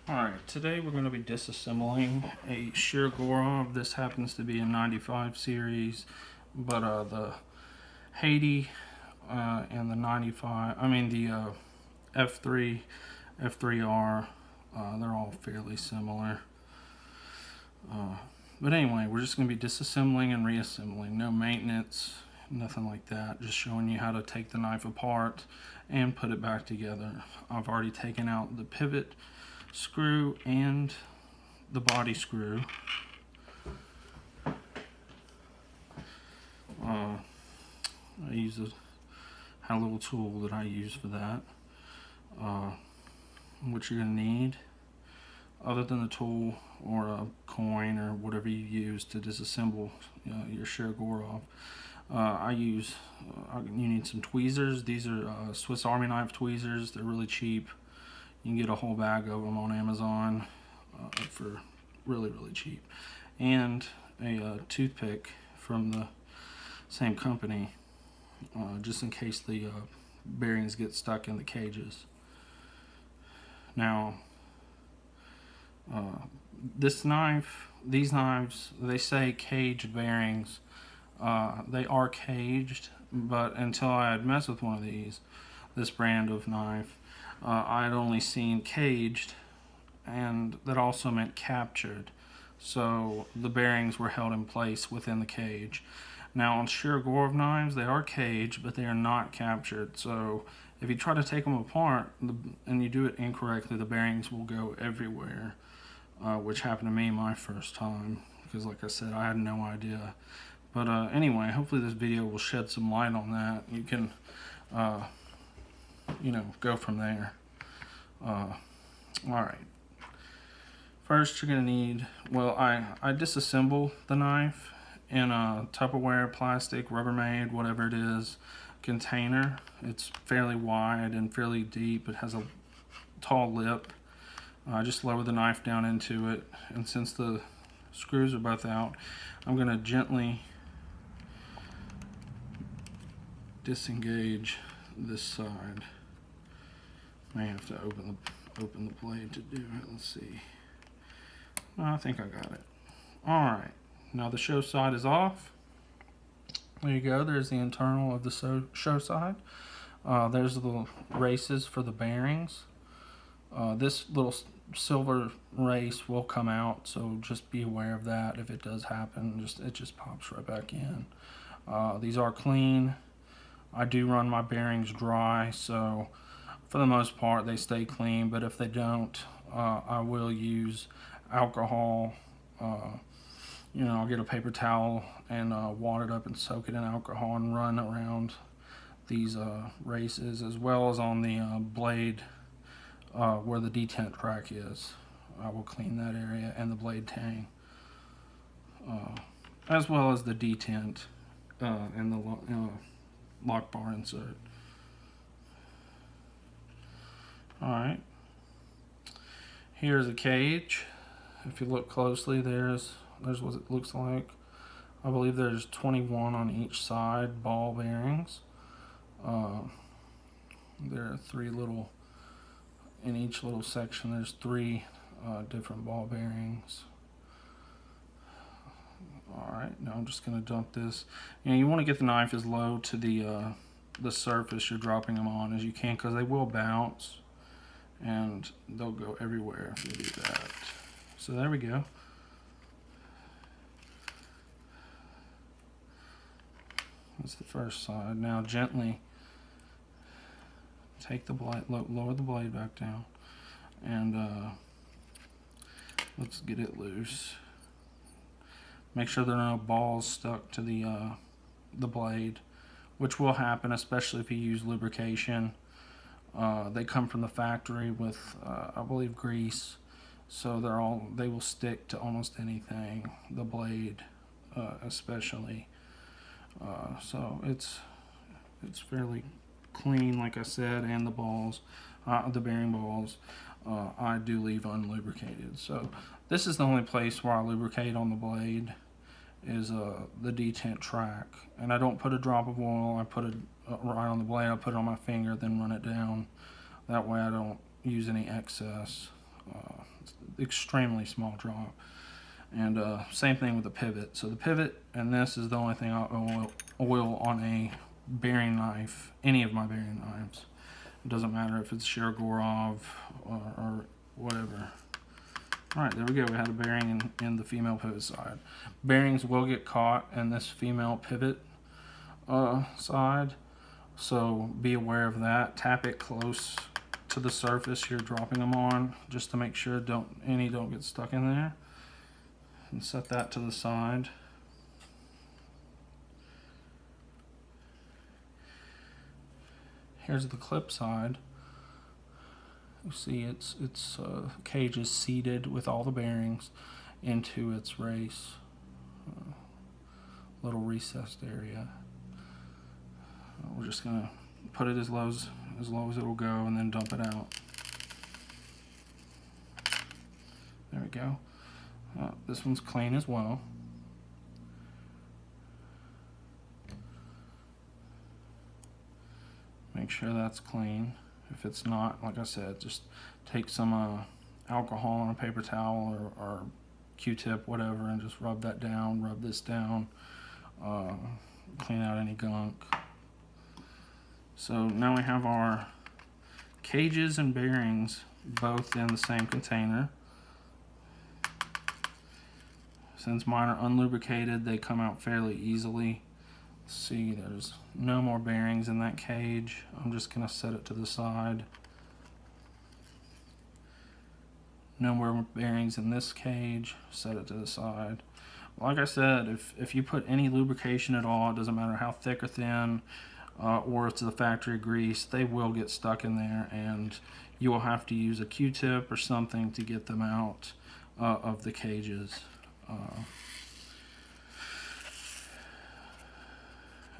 Alright, today we're going to be disassembling a Shirogorov. This happens to be a 95 series, but the Hati and the 95, the F3, F3R, they're all fairly similar. But anyway, we're just going to be disassembling and reassembling. No maintenance, nothing like that. Just showing you how to take the knife apart and put it back together. I've already taken out the pivot screw and the body screw. I have a little tool that I use for that. What you're going to need, other than the tool or a coin or whatever you use to disassemble your Shirogorov, you need some tweezers. These are Swiss Army knife tweezers. They're really cheap. You can get a whole bag of them on Amazon for really cheap. And a toothpick from the same company, just in case the bearings get stuck in the cages. Now, these knives, they say caged bearings. They are caged, but until I had messed with one of this brand of knife, I had only seen caged, and that also meant captured. So the bearings were held in place within the cage. Now on Shirogorov knives, they are caged, but they are not captured. So if you try to take them apart and you do it incorrectly, the bearings will go everywhere, which happened to me my first time, because like I said, I had no idea. But anyway, hopefully this video will shed some light on that. You can go from there. Alright, first you're going to need, I disassemble the knife in a Tupperware, plastic, Rubbermaid, whatever it is, container. It's fairly wide and fairly deep. It has a tall lip. I just lower the knife down into it, and since the screws are both out, I'm going to gently disengage this side. May have to open the blade to do it. Let's see. I think I got it. Alright, now the show side is off. There you go. There's the internal of the show side. There's the races for the bearings. This little silver race will come out, so just be aware of that. If it does happen, it just pops right back in. These are clean. I do run my bearings dry, so for the most part they stay clean, but if they don't, I will use alcohol. I'll get a paper towel and wad it up and soak it in alcohol and run around these races, as well as on the blade where the detent track is. I will clean that area and the blade tang, as well as the detent and the lock bar insert. Alright, here's a cage. If you look closely, there's what it looks like. I believe there's 21 on each side ball bearings. There are three little, in each little section there's three different ball bearings. Alright, now I'm just going to dump this. You want to get the knife as low to the surface you're dropping them on as you can, because they will bounce and they'll go everywhere if you do that. So there we go. That's the first side. Now gently take the blade, lower the blade back down, and let's get it loose. Make sure there are no balls stuck to the blade, which will happen, especially if you use lubrication. They come from the factory with, I believe, grease, so they will stick to almost anything. The blade, especially. So it's fairly clean, like I said, and the balls, the bearing balls, I do leave unlubricated. So this is the only place where I lubricate on the blade, is the detent track, and I don't put a drop of oil. I put it right on the blade. I put it on my finger, then run it down. That way I don't use any excess. extremely small drop. And same thing with the pivot. So the pivot and this is the only thing I'll oil on a bearing knife, any of my bearing knives. It doesn't matter if it's Shirogorov or whatever. Alright, there we go. We had a bearing in the female pivot side. Bearings will get caught in this female pivot side, so be aware of that. Tap it close to the surface you're dropping them on, just to make sure any don't get stuck in there. And set that to the side. Here's the clip side. You see its cage is seated with all the bearings into its race. Little recessed area. We're just gonna put it as low as it'll go and then dump it out. There we go. This one's clean as well. Make sure that's clean. If it's not, like I said, just take some alcohol on a paper towel or Q-tip, whatever, and just rub that down, rub this down, clean out any gunk. So now we have our cages and bearings both in the same container. Since mine are unlubricated, they come out fairly easily. See, there's no more bearings in that cage. I'm just going to set it to the side. No more bearings in this cage. Set it to the side. Like I said, if you put any lubrication at all, it doesn't matter how thick or thin, or if it's the factory grease, they will get stuck in there, and you will have to use a Q-tip or something to get them out of the cages.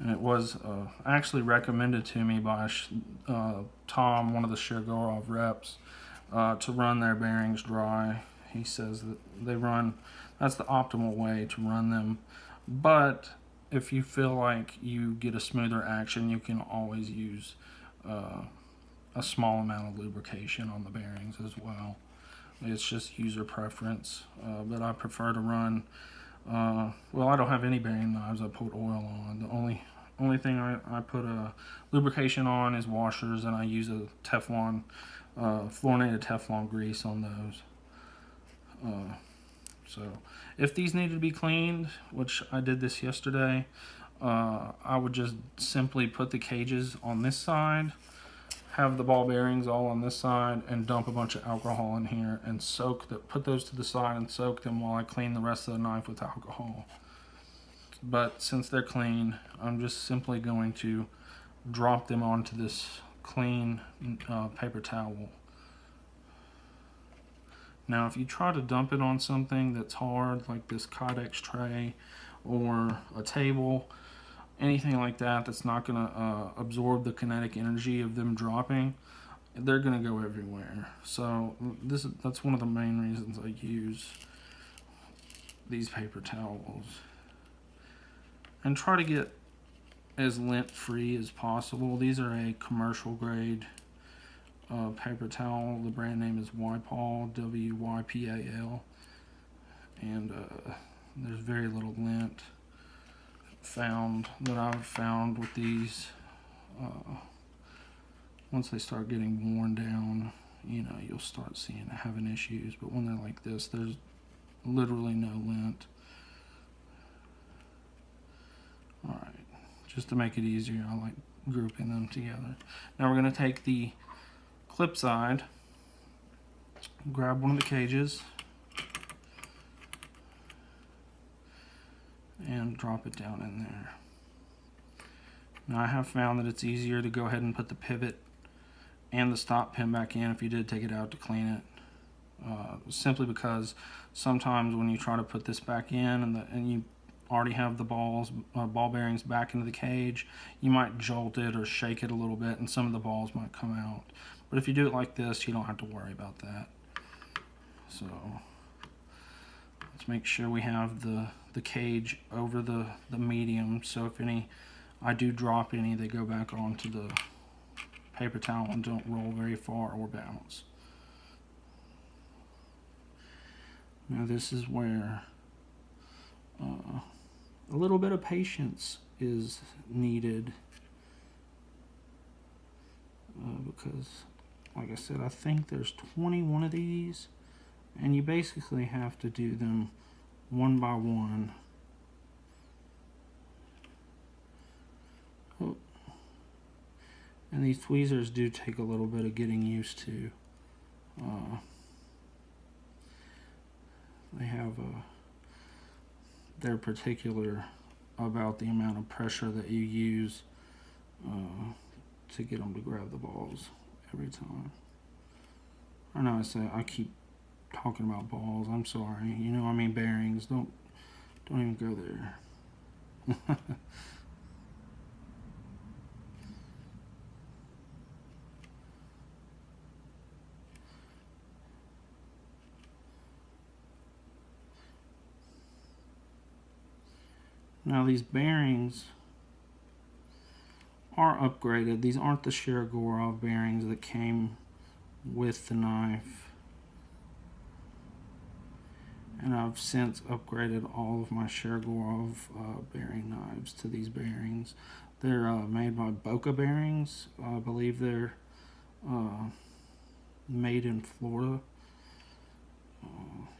And it was actually recommended to me by Tom, one of the Shirogorov reps, to run their bearings dry. He says that that's the optimal way to run them. But if you feel like you get a smoother action, you can always use a small amount of lubrication on the bearings as well. It's just user preference, but I prefer to run, well, I don't have any bearing knives I put oil on. The only thing I put lubrication on is washers, and I use a Teflon, fluorinated Teflon grease on those. So if these needed to be cleaned, which I did this yesterday, I would just simply put the cages on this side, have the ball bearings all on this side, and dump a bunch of alcohol in here and put those to the side and soak them while I clean the rest of the knife with alcohol. But since they're clean, I'm just simply going to drop them onto this clean paper towel. Now if you try to dump it on something that's hard, like this Kydex tray or a table, anything like that that's not going to absorb the kinetic energy of them dropping, they're going to go everywhere. So that's one of the main reasons I use these paper towels. And try to get as lint free as possible. These are a commercial grade paper towel. The brand name is Wypal, W-Y-P-A-L. And there's very little lint that I've found with these. Once they start getting worn down, you'll start having issues. But when they're like this, there's literally no lint. Alright, just to make it easier, I like grouping them together. Now we're going to take the clip side, grab one of the cages, and drop it down in there. Now I have found that it's easier to go ahead and put the pivot and the stop pin back in if you did take it out to clean it. Simply because sometimes when you try to put this back in and you already have the ball bearings back into the cage, you might jolt it or shake it a little bit and some of the balls might come out. But if you do it like this, you don't have to worry about that. So let's make sure we have the cage over the medium, so if I do drop any, they go back onto the paper towel and don't roll very far or bounce. Now this is where a little bit of patience is needed, because, like I said, I think there's 21 of these, and you basically have to do them one by one. Oh. And these tweezers do take a little bit of getting used to. They have they're particular about the amount of pressure that you use to get them to grab the balls every time. I know I keep talking about balls. I'm sorry. You know, I mean bearings. Don't even go there. Now these bearings are upgraded. These aren't the Shirogorov bearings that came with the knife. And I've since upgraded all of my Shirogorov bearing knives to these bearings. They're made by Boca Bearings. I believe they're made in Florida.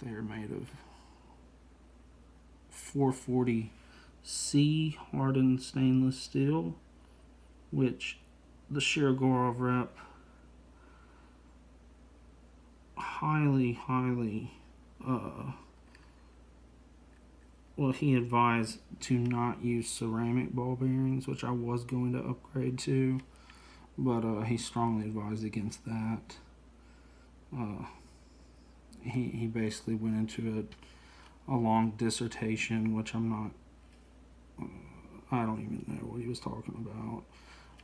They are made of 440C hardened stainless steel, which the Shirogorov rep highly well, he advised to not use ceramic ball bearings, which I was going to upgrade to, but he strongly advised against that. He basically went into a long dissertation, which I'm not, I don't even know what he was talking about.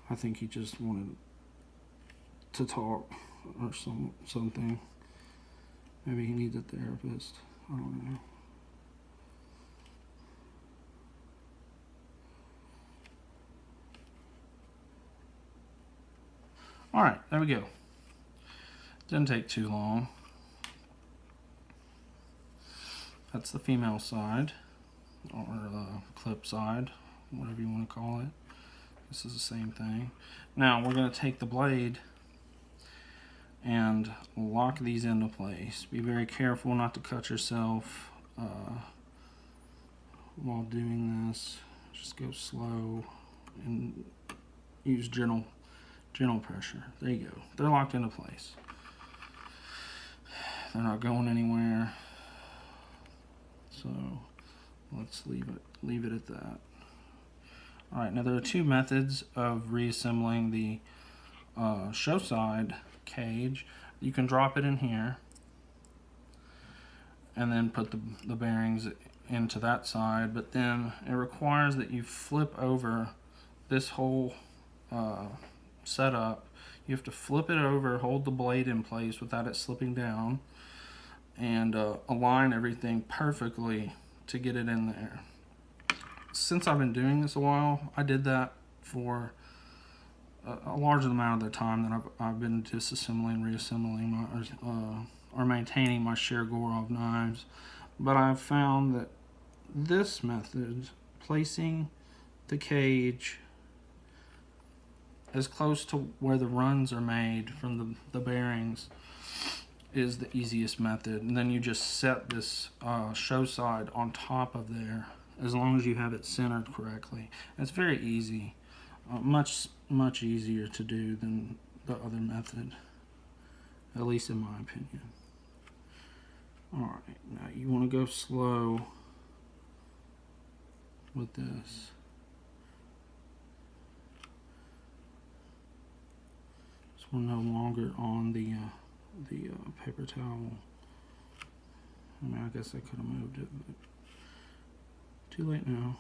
I think he just wanted to talk or something. Maybe he needs a therapist. I don't know. All right, there we go. Didn't take too long. That's the female side, or the clip side, whatever you want to call it. This is the same thing. Now we're going to take the blade and lock these into place. Be very careful not to cut yourself while doing this. Just go slow and use gentle pressure. There you go. They're locked into place. They're not going anywhere. So let's leave it at that. All right, now there are two methods of reassembling the show side cage. You can drop it in here and then put the bearings into that side, but then it requires that you flip over this whole setup. You have to flip it over, hold the blade in place without it slipping down, and align everything perfectly to get it in there. Since I've been doing this a while, I did that for a large amount of the time that I've been disassembling, reassembling, or maintaining my Shirogorov knives. But I've found that this method, placing the cage as close to where the runs are made from the bearings, is the easiest method. And then you just set this show side on top of there, as long as you have it centered correctly. It's very easy, much easier to do than the other method, at least in my opinion. All right, now you want to go slow with this. So we're no longer on the paper towel. I mean, I guess I could have moved it, but too late now.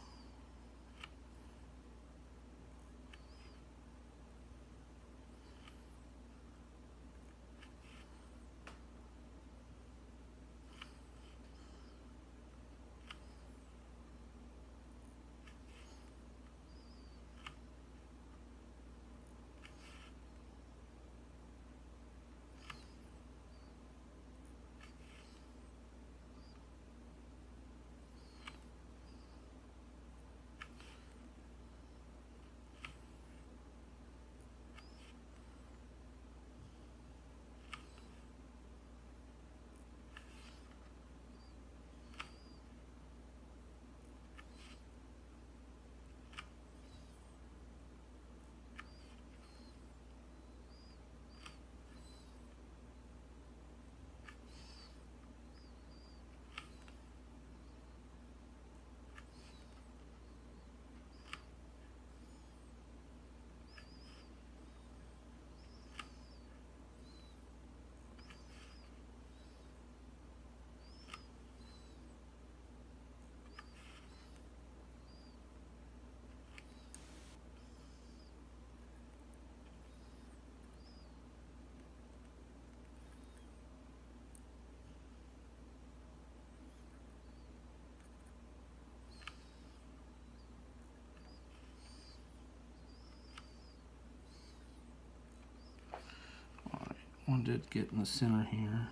one did get in the center here.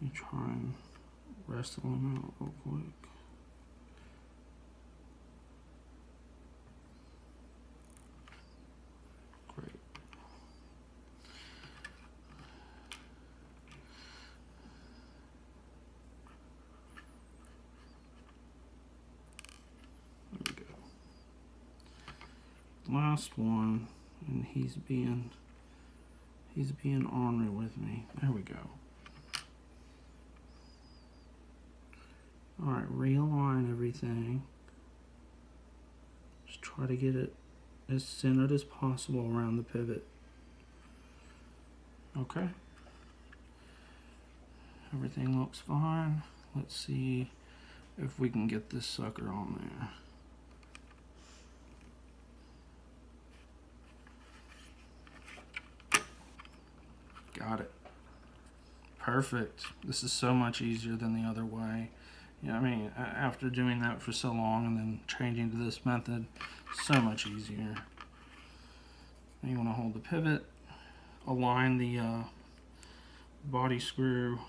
Let me try and wrestle them out real quick. Great. There we go. Last one, and he's being ornery with me. There we go. Alright, realign everything. Just try to get it as centered as possible around the pivot. Okay. Everything looks fine. Let's see if we can get this sucker on there. Got it. Perfect. This is so much easier than the other way. Yeah, I mean, after doing that for so long and then changing to this method, so much easier. You want to hold the pivot, align the body screw,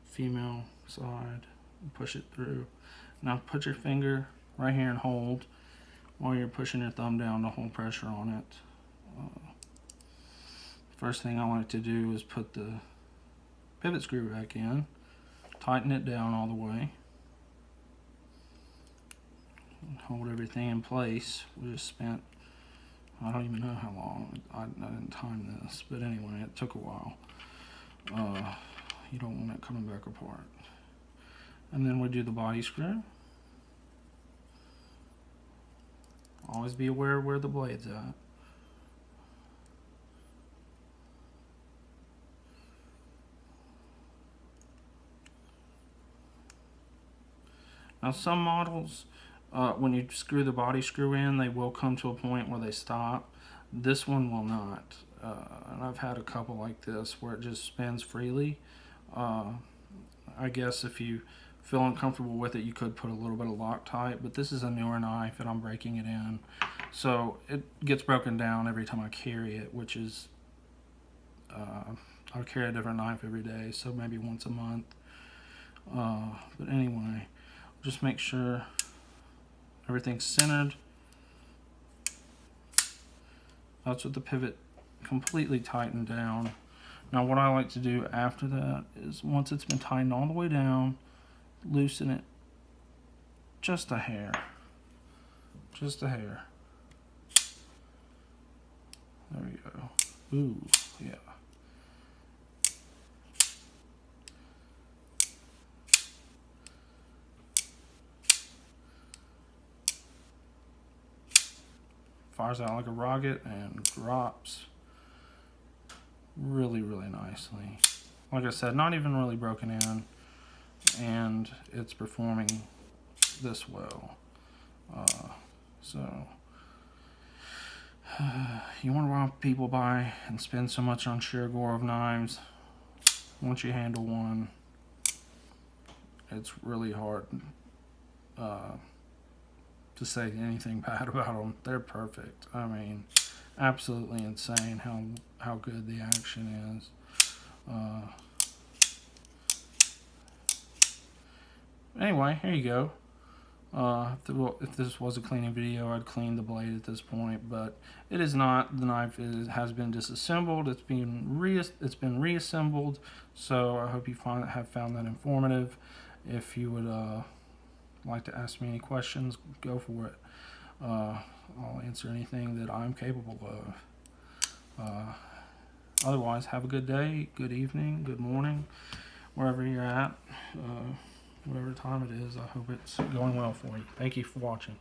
female side, and push it through. Now put your finger right here and hold while you're pushing your thumb down to hold pressure on it. First thing I like to do is put the pivot screw back in, tighten it down all the way, and hold everything in place. We just spent, I don't even know how long, I didn't time this, but anyway, it took a while. You don't want it coming back apart. And then we do the body screw. Always be aware of where the blade's at. Now some models, when you screw the body screw in, they will come to a point where they stop. This one will not. And I've had a couple like this where it just spins freely. I guess if you feel uncomfortable with it, you could put a little bit of Loctite, but this is a newer knife and I'm breaking it in. So it gets broken down every time I carry it, which is, I carry a different knife every day, so maybe once a month. But anyway, just make sure everything's centered. That's with the pivot completely tightened down. Now what I like to do after that is once it's been tightened all the way down, loosen it just a hair. Just a hair. There we go. Ooh, yeah. Fires out like a rocket and drops really, really nicely. Like I said, not even really broken in, and it's performing this well. So you wonder why people buy and spend so much on Shirogorov knives. Once you handle one, it's really hard to say anything bad about them. They're perfect. I mean, absolutely insane how good the action is. Anyway, here you go. If this was a cleaning video, I'd clean the blade at this point, but it is not. The knife has been disassembled. It's been reassembled. So I hope you have found that informative. If you would like to ask me any questions, go for it. I'll answer anything that I'm capable of. Otherwise, have a good day, good evening, good morning, wherever you're at. Whatever time it is, I hope it's going well for you. Thank you for watching.